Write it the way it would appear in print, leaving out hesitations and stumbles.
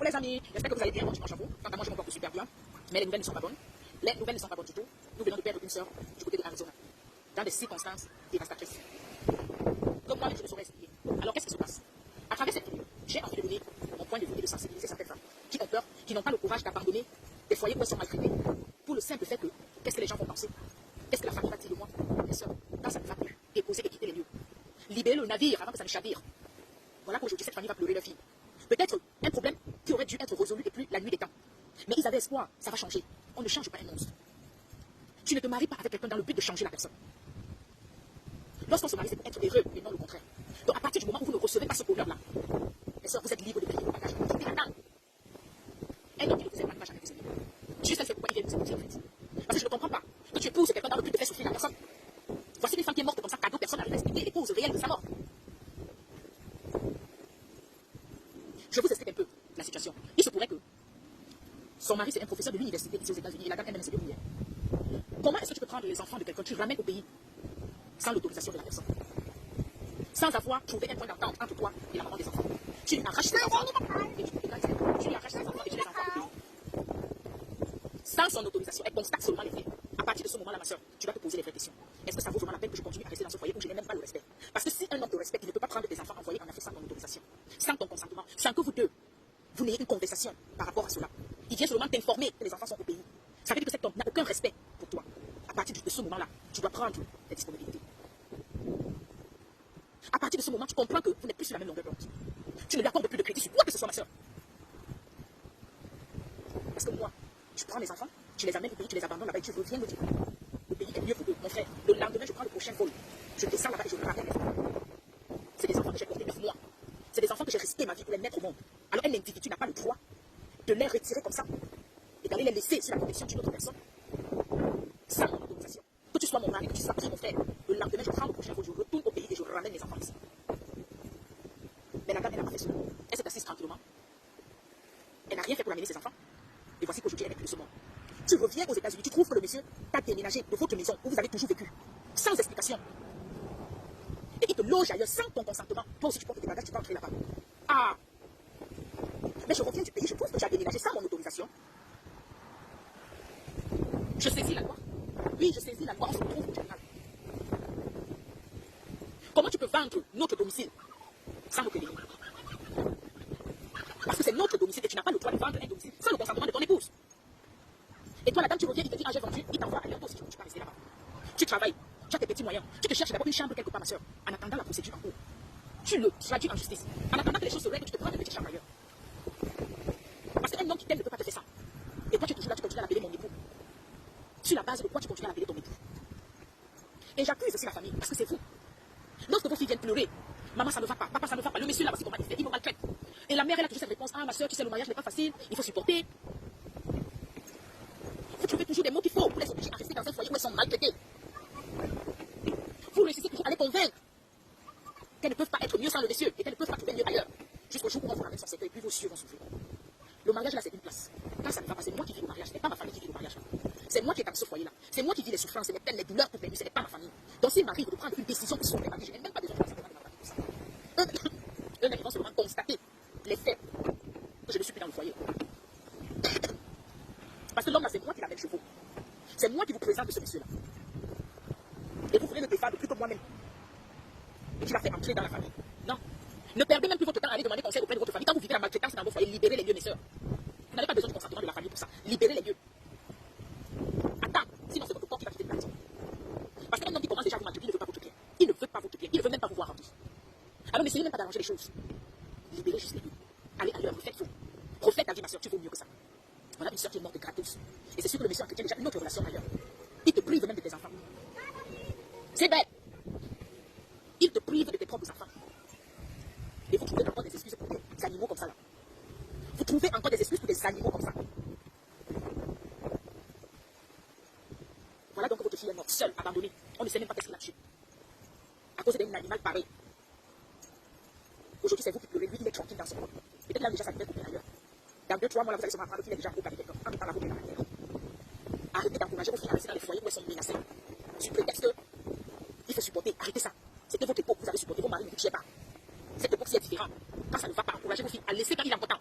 les amis, j'espère que vous allez bien. Bon dimanche à vous. Quant à moi, je me porte super bien. Mais les nouvelles ne sont pas bonnes. Les nouvelles ne sont pas bonnes du tout. Nous venons de perdre une sœur du côté de Arizona. Dans des circonstances dévastatrices. Comme moi, je ne saurais expliquer. Alors, qu'est-ce qui se passe? À travers cette vidéo, j'ai envie de donner mon point de vue et de sensibiliser certaines femmes qui ont peur, qui n'ont pas le courage d'abandonner des foyers où elles sont maltraitées. Pour le simple fait que, qu'est-ce que les gens vont penser? Qu'est-ce que la famille va dire de moi? Mes sœurs, quand ça ne va plus, déposer et quitter les lieux. Libérer le navire avant que ça ne chavire. Voilà qu'aujourd'hui, cette famille va pleurer leur fille. Peut-être un problème qui aurait dû être résolu depuis la nuit des temps. Mais ils avaient espoir, ça va changer. On ne change pas un monstre. Tu ne te maries pas avec quelqu'un dans le but de changer la personne. Lorsqu'on se marie, c'est pour être heureux et non le contraire. Donc à partir du moment où vous ne recevez pas ce bonheur-là, mes soeurs, vous êtes libres de plier vos bagages. Quittez la table. Un homme qui ne vous aime pas ne va jamais vous aimer. Dieu seul sait pourquoi il vient vous aimer en fait. Parce que je ne comprends pas que tu épouses quelqu'un dans le but de faire souffrir la personne. Voici une femme qui est morte comme ça, cadeau, personne n'arrive à expliquer les causes réelles de sa mort. Je vous explique un peu la situation. Il se pourrait que son mari, c'est un professeur de l'université ici aux États-Unis, et la dame elle-même, c'est ouvrière. Comment est-ce que tu peux prendre les enfants de quelqu'un, tu ramènes au pays sans l'autorisation de la personne, sans avoir trouvé un point d'entente entre toi et la maman des enfants? Tu lui arraches ses enfants et tu lui arraches ses enfants et tu les enfants au pays. Sans son autorisation, elle constate seulement les faits. À partir de ce moment-là, ma soeur, tu vas te poser les vraies questions. Est-ce que ça vaut vraiment la peine que je continue à rester dans ce foyer où je n'ai même pas le respect? Parce que si un homme te respecte, il ne peut pas prendre tes enfants envoyés en Afrique sans ton autorisation, sans ton consentement, sans que vous deux, vous n'ayez une conversation par rapport à cela. Il vient seulement t'informer que les enfants sont au pays. Ça veut dire que cet homme n'a aucun respect pour toi. À partir de ce moment-là, tu dois prendre tes disponibilités. À partir de ce moment, tu comprends que vous n'êtes plus sur la même longueur d'onde. Tu ne lui accordes plus de crédit sur quoi que ce soit, ma soeur. Parce que moi, je prends mes enfants, tu les amènes au pays, tu les abandonnes là-bas et tu reviens me dire. Le pays est mieux pour eux, mon frère. Le lendemain, je prends le prochain vol. Je descends là-bas et je ramène les enfants. C'est des enfants que j'ai portés 9 mois. C'est des enfants que j'ai risqué ma vie pour les mettre au monde. Alors un individu n'a pas le droit de les retirer comme ça et d'aller les laisser sur la protection d'une autre personne sans mon autorisation. Que tu sois mon mari, que tu sois qui, mon frère. Le lendemain, je prends le prochain vol, je retourne au pays et je ramène les enfants ici. Mais la dame, elle n'a pas fait cela. Elle s'est assise tranquillement. Elle n'a rien fait pour amener ses enfants. Et voici qu'aujourd'hui, elle n'est plus de ce monde. Tu reviens aux États-Unis, tu trouves que le monsieur t'a déménagé de votre maison où vous avez toujours vécu, sans explication. Et il te loge ailleurs sans ton consentement. Toi aussi, tu portes tes bagages, tu vas entrer là-bas. Ah! Mais je reviens du pays, je trouve que tu as déménagé sans mon autorisation. Je saisis la loi. Oui, je saisis la loi, on se retrouve au tribunal. Comment tu peux vendre notre domicile sans nous payer? Parce que c'est notre domicile et tu n'as pas le droit de vendre un domicile sans le consentement de ton épouse. Et toi, la dame, tu reviens, il te dit, ah, j'ai vendu, il t'envoie ailleurs, toi aussi, tu vas rester là-bas. Tu travailles, tu as tes petits moyens, tu te cherches d'abord une chambre quelque part, ma soeur, en attendant la procédure en cours. Tu le traduis en justice. En attendant que les choses se règlent, tu te prends une petite chambre ailleurs. Parce qu'un homme qui t'aime ne peut pas te faire ça. Et toi, tu es toujours là, tu continues à l'appeler mon époux. Sur la base de quoi tu continues à l'appeler ton époux. Et j'accuse aussi la famille, parce que c'est vous. Lorsque vos filles viennent pleurer, maman, ça ne va pas, papa, ça ne va pas, le monsieur là, voici comment il fait, il me maltraite. Et la mère, elle a toujours cette réponse, ah, ma soeur, tu sais, le mariage n'est pas facile, il faut supporter. Vous trouvez toujours des mots qu'il faut pour les obliger à rester dans un foyer où elles sont maltraitées. Vous réussissez toujours à les convaincre qu'elles ne peuvent pas être mieux sans le monsieur et qu'elles ne peuvent pas trouver mieux ailleurs. Jusqu'au jour où on vous ramène son cercueil et puis vos yeux vont s'ouvrir. Le mariage là, c'est une place. Quand ça ne va pas, c'est moi qui vis le mariage, ce n'est pas ma famille qui vit le mariage là. C'est moi qui est dans ce foyer là. C'est moi qui vis les souffrances, les peines, les douleurs pour venir, ce n'est pas ma famille. Donc s'il m'arrive de prendre une décision pour sauver ma vie, je n'ai même pas besoin de passer devant ma famille pour ça. Eux, ils vont seulement constater les faits que je ne suis plus dans le foyer. Parce que l'homme là, c'est moi qui l'amène chez vous. C'est moi qui vous présente ce monsieur là. Et vous voulez le défendre plus que moi-même. Et qui l'a fait entrer dans la famille. Non. Ne perdez même plus votre temps à aller demander conseil auprès de votre famille. Quand vous vivez la maltraitance dans vos foyers, libérez les lieux, mes soeurs. Vous n'avez pas besoin du consentement de la famille pour ça. Libérez les lieux. Attends, sinon c'est votre corps qui va quitter le bâtiment. Parce qu'un homme qui commence déjà à vous maltraiter, il ne veut pas votre bien. Il ne veut pas votre bien. Il ne veut même pas vous voir en vie. Alors n'essayez même pas d'arranger les choses. Libérez juste les lieux. Allez ailleurs, refaites-vous. Refaites ta vie, ma soeur, tu vaux mieux que ça. Voilà une soeur qui est morte gratos. Et c'est sûr que le monsieur entretient déjà une autre relation ailleurs. Il te prive même de tes enfants. C'est bête. Il te prive de tes propres enfants. Et vous trouvez encore des excuses pour des animaux comme ça là. Vous trouvez encore des excuses pour des animaux comme ça. Voilà donc votre fille est morte, seule, abandonnée. On ne sait même pas qu'est-ce qu'il a tué. À cause d'un animal pareil. Aujourd'hui, c'est vous qui pleurez. Lui, il est tranquille dans son corps. Peut-être là déjà ça devait couper ailleurs. Dans 2-3 mois, là, vous allez se apprendre qu'il est déjà en couple avec quelqu'un. En mettant la route dans la terre. Arrêtez d'encourager vos filles à rester dans les foyers où elles sont menacées. Sous prétexte qu'il faut supporter. Arrêtez ça. C'était votre époque, vous avez supporté. Vos maris ne vous tuez pas. Cette époque-ci est différente. Quand ça ne va pas, encouragez vos filles à laisser quand il est important.